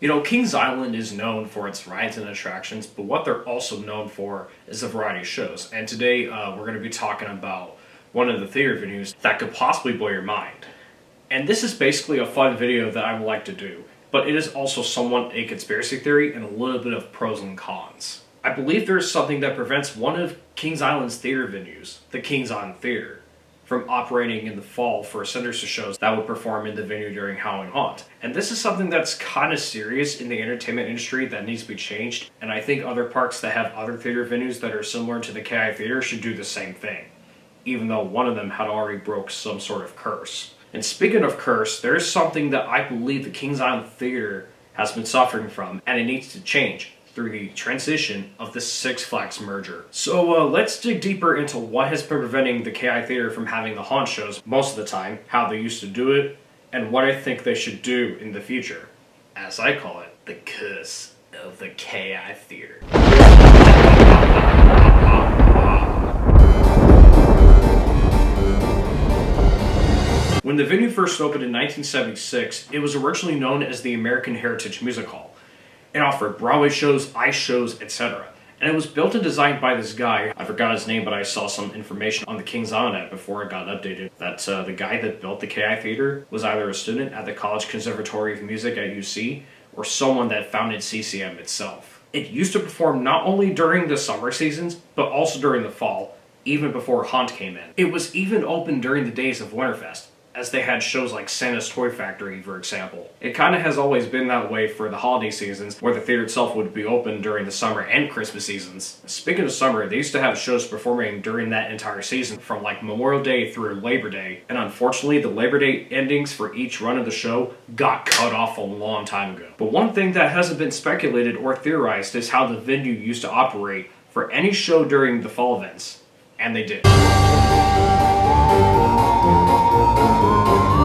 You know, Kings Island is known for its rides and attractions, but what they're also known for is a variety of shows. And today we're going to be talking about one of the theater venues that could possibly blow your mind. And this is basically a fun video that I would like to do, but it is also somewhat a conspiracy theory and a little bit of pros and cons. I believe there is something that prevents one of Kings Island's theater venues, the Kings Island Theater, from operating in the fall for sinister shows that would perform in the venue during Halloween Haunt. And this is something that's kind of serious in the entertainment industry that needs to be changed, and I think other parks that have other theater venues that are similar to the KI Theater should do the same thing, even though one of them had already broke some sort of curse. And speaking of curse, there is something that I believe the Kings Island Theater has been suffering from, and it needs to change through the transition of the Six Flags merger. So let's dig deeper into what has been preventing the KI Theater from having the haunt shows most of the time, how they used to do it, and what I think they should do in the future. As I call it, the curse of the KI Theater. When the venue first opened in 1976, it was originally known as the American Heritage Music Hall. It offered Broadway shows, ice shows, etc. And it was built and designed by this guy. I forgot his name, but I saw some information on the Kings Island app before it got updated that the guy that built the KI Theater was either a student at the College Conservatory of Music at UC or someone that founded CCM itself. It used to perform not only during the summer seasons, but also during the fall, even before Haunt came in. It was even open during the days of Winterfest, as they had shows like Santa's Toy Factory, for example. It kind of has always been that way for the holiday seasons, where the theater itself would be open during the summer and Christmas seasons. Speaking of summer, they used to have shows performing during that entire season, from like Memorial Day through Labor Day, and unfortunately the Labor Day endings for each run of the show got cut off a long time ago. But one thing that hasn't been speculated or theorized is how the venue used to operate for any show during the fall events, and they did.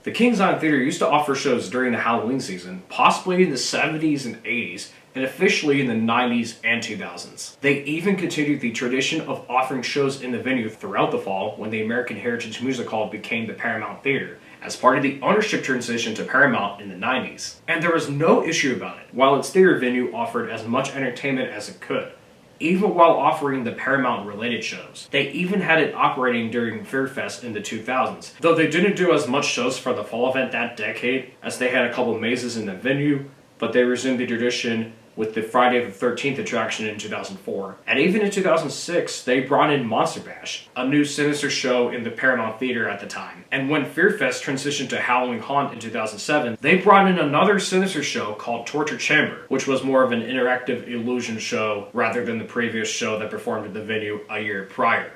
The Kings Island Theater used to offer shows during the Halloween season, possibly in the 70s and 80s, and officially in the 90s and 2000s. They even continued the tradition of offering shows in the venue throughout the fall when the American Heritage Music Hall became the Paramount Theater, as part of the ownership transition to Paramount in the 90s. And there was no issue about it, while its theater venue offered as much entertainment as it could, even while offering the Paramount-related shows. They even had it operating during Fearfest in the 2000s, though they didn't do as much shows for the fall event that decade, as they had a couple mazes in the venue, but they resumed the tradition with the Friday the 13th attraction in 2004. And even in 2006, they brought in Monster Bash, a new sinister show in the Paramount Theater at the time. And when Fearfest transitioned to Halloween Haunt in 2007, they brought in another sinister show called Torture Chamber, which was more of an interactive illusion show rather than the previous show that performed at the venue a year prior.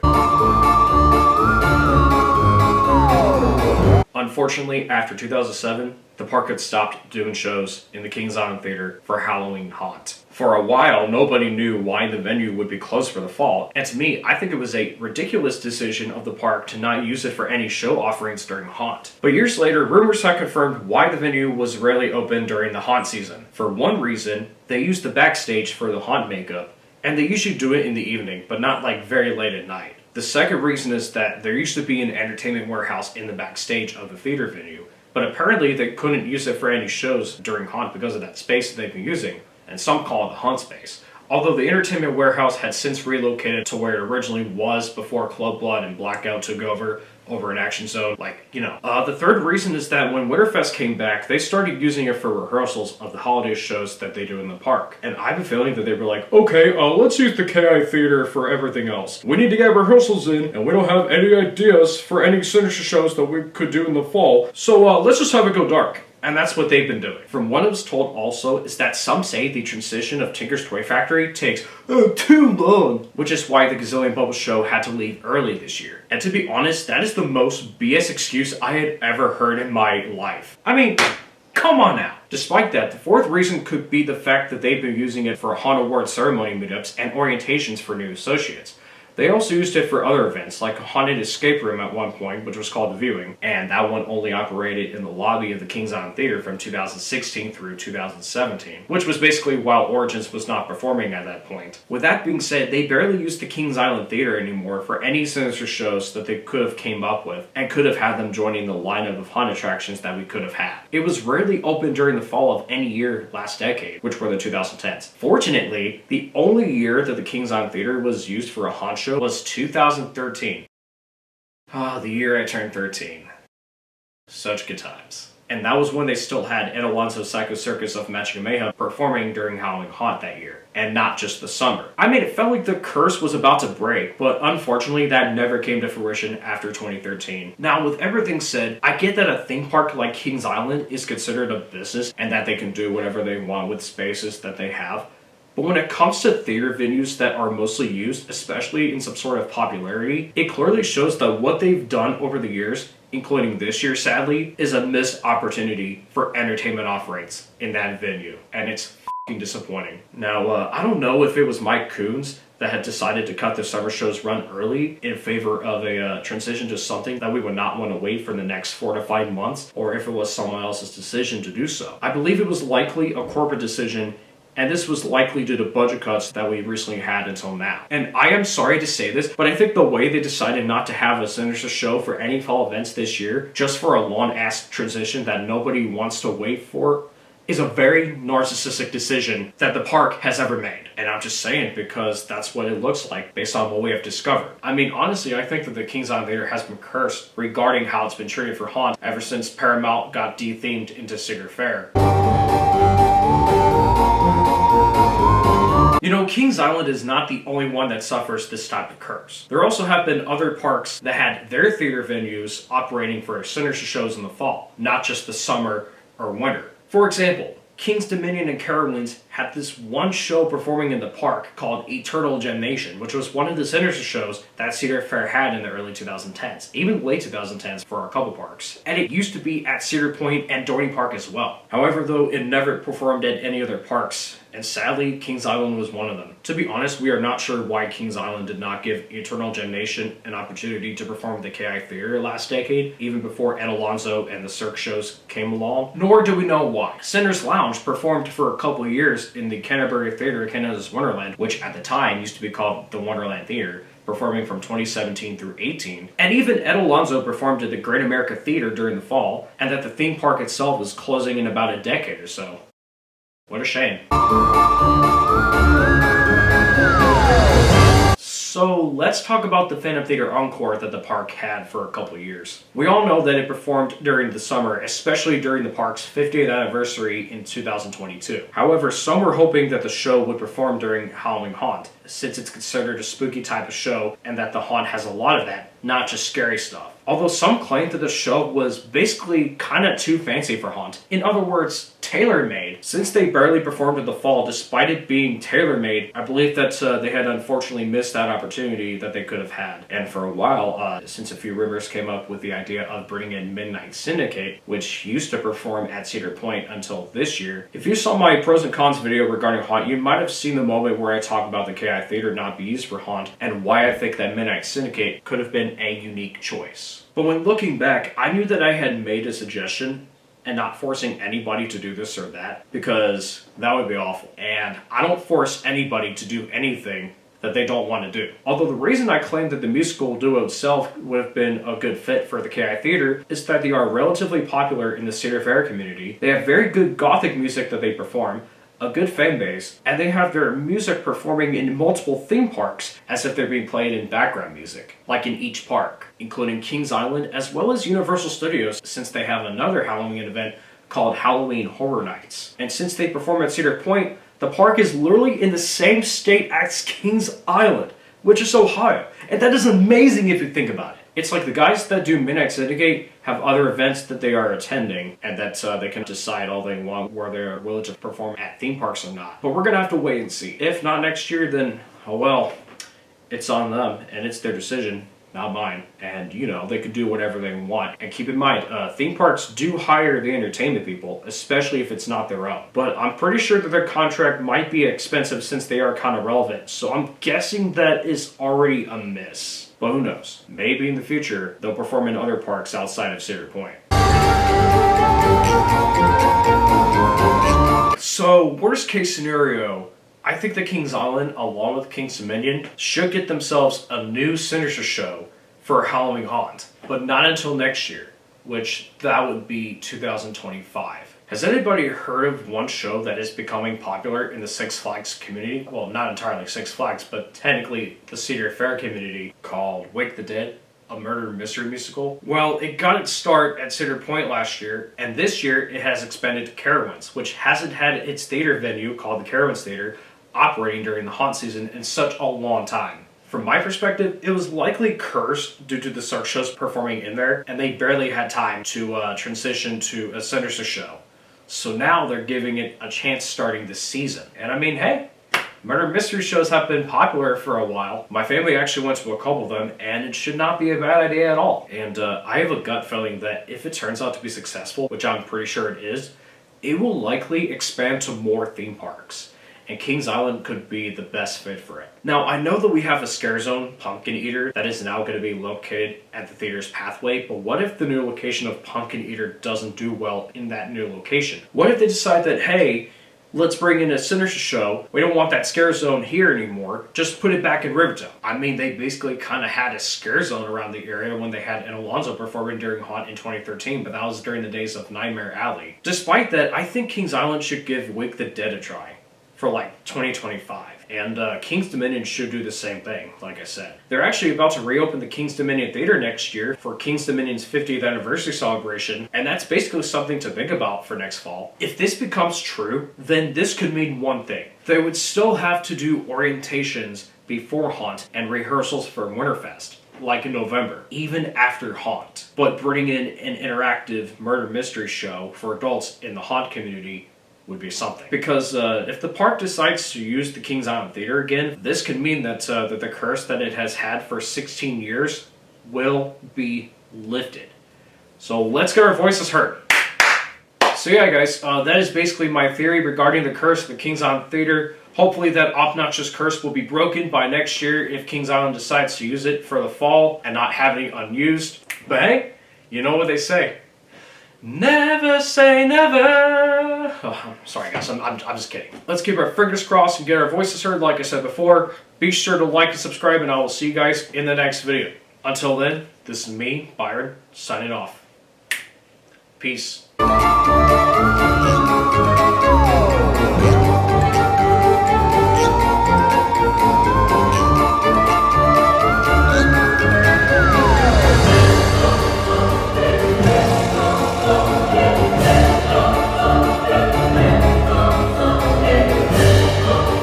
Unfortunately, after 2007, the park had stopped doing shows in the Kings Island Theater for Halloween Haunt. For a while, nobody knew why the venue would be closed for the fall, and to me, I think it was a ridiculous decision of the park to not use it for any show offerings during Haunt. But years later, rumors had confirmed why the venue was rarely open during the Haunt season. For one reason, they used the backstage for the Haunt makeup, and they usually do it in the evening, but not like very late at night. The second reason is that there used to be an entertainment warehouse in the backstage of the theater venue, but apparently they couldn't use it for any shows during Haunt because of that space that they've been using, and some call it the Haunt space. Although the entertainment warehouse had since relocated to where it originally was before Club Blood and Blackout took over an action zone, The third reason is that when Winterfest came back, they started using it for rehearsals of the holiday shows that they do in the park. And I have a feeling that they were like, okay, let's use the KI Theater for everything else. We need to get rehearsals in, and we don't have any ideas for any sinister shows that we could do in the fall, so let's just have it go dark. And that's what they've been doing. From what I was told also is that some say the transition of Tinker's Toy Factory takes too long, which is why the Gazillion Bubble show had to leave early this year. And to be honest, that is the most BS excuse I had ever heard in my life. I mean, come on now. Despite that, the fourth reason could be the fact that they've been using it for Haunt Award ceremony meetups and orientations for new associates. They also used it for other events, like a haunted escape room at one point, which was called The Viewing, and that one only operated in the lobby of the Kings Island Theater from 2016 through 2017, which was basically while Origins was not performing at that point. With that being said, they barely used the Kings Island Theater anymore for any Sinister shows that they could have came up with, and could have had them joining the lineup of haunt attractions that we could have had. It was rarely open during the fall of any year last decade, which were the 2010s. Fortunately, the only year that the Kings Island Theater was used for a haunt show was 2013. The year I turned 13. Such good times. And that was when they still had Ed Alonso's Psycho Circus of Magic and Mayhem performing during Halloween Haunt that year, and not just the summer. I mean, it felt like the curse was about to break, but unfortunately that never came to fruition after 2013. Now, with everything said, I get that a theme park like Kings Island is considered a business and that they can do whatever they want with spaces that they have. But when it comes to theater venues that are mostly used, especially in some sort of popularity, it clearly shows that what they've done over the years, including this year sadly, is a missed opportunity for entertainment offerings in that venue. And it's f***ing disappointing. Now, I don't know if it was Mike Coons that had decided to cut the summer show's run early in favor of a transition to something that we would not want to wait for the next 4 to 5 months, or if it was someone else's decision to do so. I believe it was likely a corporate decision, and this was likely due to budget cuts that we recently had until now. And I am sorry to say this, but I think the way they decided not to have a Sinister show for any fall events this year, just for a long-ass transition that nobody wants to wait for, is a very narcissistic decision that the park has ever made. And I'm just saying because that's what it looks like based on what we have discovered. I mean, honestly, I think that the Kings Island Theater has been cursed regarding how it's been treated for haunt ever since Paramount got de-themed into Cedar Fair. You know, Kings Island is not the only one that suffers this type of curse. There also have been other parks that had their theater venues operating for Sinister shows in the fall, not just the summer or winter. For example, King's Dominion and Carowinds had this one show performing in the park called Eternal Damnation, which was one of the Sinister shows that Cedar Fair had in the early 2010s, even late 2010s for a couple parks. And it used to be at Cedar Point and Dorney Park as well. However, though, it never performed at any other parks, and sadly, Kings Island was one of them. To be honest, we are not sure why Kings Island did not give Eternal Damnation an opportunity to perform at the KI Theater last decade, even before Ed Alonso and the Cirque shows came along, nor do we know why. Sinner's Lounge performed for a couple of years in the Canterbury Theater, Canada's Wonderland, which at the time used to be called the Wonderland Theater, performing from 2017 through 18. And even Ed Alonso performed at the Great America Theater during the fall, and that the theme park itself was closing in about a decade or so. What a shame. So let's talk about the Phantom Theater Encore that the park had for a couple of years. We all know that it performed during the summer, especially during the park's 50th anniversary in 2022. However, some were hoping that the show would perform during Halloween Haunt, since it's considered a spooky type of show and that the haunt has a lot of that, not just scary stuff. Although some claimed that the show was basically kinda too fancy for haunt. In other words, tailor-made. Since they barely performed in the fall, despite it being tailor-made, I believe that they had unfortunately missed that opportunity that they could have had. And for a while, since a few rumors came up with the idea of bringing in Midnight Syndicate, which used to perform at Cedar Point until this year. If you saw my pros and cons video regarding haunt, you might have seen the moment where I talk about the KI Theater not being used for haunt, and why I think that Midnight Syndicate could have been a unique choice. But when looking back, I knew that I had made a suggestion and not forcing anybody to do this or that, because that would be awful. And I don't force anybody to do anything that they don't want to do. Although the reason I claim that the musical duo itself would have been a good fit for the KI Theater is that they are relatively popular in the Cedar Fair community. They have very good gothic music that they perform, a good fan base, and they have their music performing in multiple theme parks as if they're being played in background music, like in each park, including Kings Island as well as Universal Studios, since they have another Halloween event called Halloween Horror Nights. And since they perform at Cedar Point, the park is literally in the same state as Kings Island, which is Ohio. And that is amazing if you think about it. It's like the guys that do Midnight Syndicate have other events that they are attending, and that they can decide all they want where they're willing to perform at theme parks or not. But we're gonna have to wait and see. If not next year, then, oh well, it's on them, and it's their decision. not mine. And, they could do whatever they want. And keep in mind, theme parks do hire the entertainment people, especially if it's not their own. But I'm pretty sure that their contract might be expensive since they are kind of relevant. So I'm guessing that is already a miss. But who knows? Maybe in the future, they'll perform in other parks outside of Cedar Point. So, worst case scenario, I think the Kings Island, along with King's Dominion, should get themselves a new Sinister show for Halloween Haunt. But not until next year, which that would be 2025. Has anybody heard of one show that is becoming popular in the Six Flags community? Well, not entirely Six Flags, but technically the Cedar Fair community, called Wake the Dead, a murder mystery musical? Well, it got its start at Cedar Point last year, and this year it has expanded to Carowinds, which hasn't had its theater venue, called the Carowinds Theater, operating during the haunt season in such a long time. From my perspective, it was likely cursed due to the Sark shows performing in there, and they barely had time to transition to a Sinister show. So now they're giving it a chance starting this season. And I mean, hey, murder mystery shows have been popular for a while. My family actually went to a couple of them, and it should not be a bad idea at all. And I have a gut feeling that if it turns out to be successful, which I'm pretty sure it is, it will likely expand to more theme parks. And Kings Island could be the best fit for it. Now, I know that we have a Scare Zone Pumpkin Eater that is now going to be located at the theater's pathway, but what if the new location of Pumpkin Eater doesn't do well in that new location? What if they decide that, hey, let's bring in a Sinister show, we don't want that Scare Zone here anymore, just put it back in Rivertown? I mean, they basically kind of had a Scare Zone around the area when they had an Alonzo performing during Haunt in 2013, but that was during the days of Nightmare Alley. Despite that, I think Kings Island should give Wake the Dead a try for like 2025. And King's Dominion should do the same thing, like I said. They're actually about to reopen the King's Dominion Theater next year for King's Dominion's 50th anniversary celebration, and that's basically something to think about for next fall. If this becomes true, then this could mean one thing. They would still have to do orientations before Haunt and rehearsals for Winterfest, like in November, even after Haunt. But bringing in an interactive murder mystery show for adults in the Haunt community would be something. Because if the park decides to use the Kings Island Theater again, this could mean that, that the curse that it has had for 16 years will be lifted. So let's get our voices heard. So yeah, guys, that is basically my theory regarding the curse of the Kings Island Theater. Hopefully that obnoxious curse will be broken by next year if Kings Island decides to use it for the fall and not have it unused. But hey, you know what they say. Never say never. Oh, sorry guys, I'm just kidding. Let's keep our fingers crossed and get our voices heard like I said before. Be sure to like and subscribe, and I will see you guys in the next video. Until then, this is me, Byron, signing off. Peace.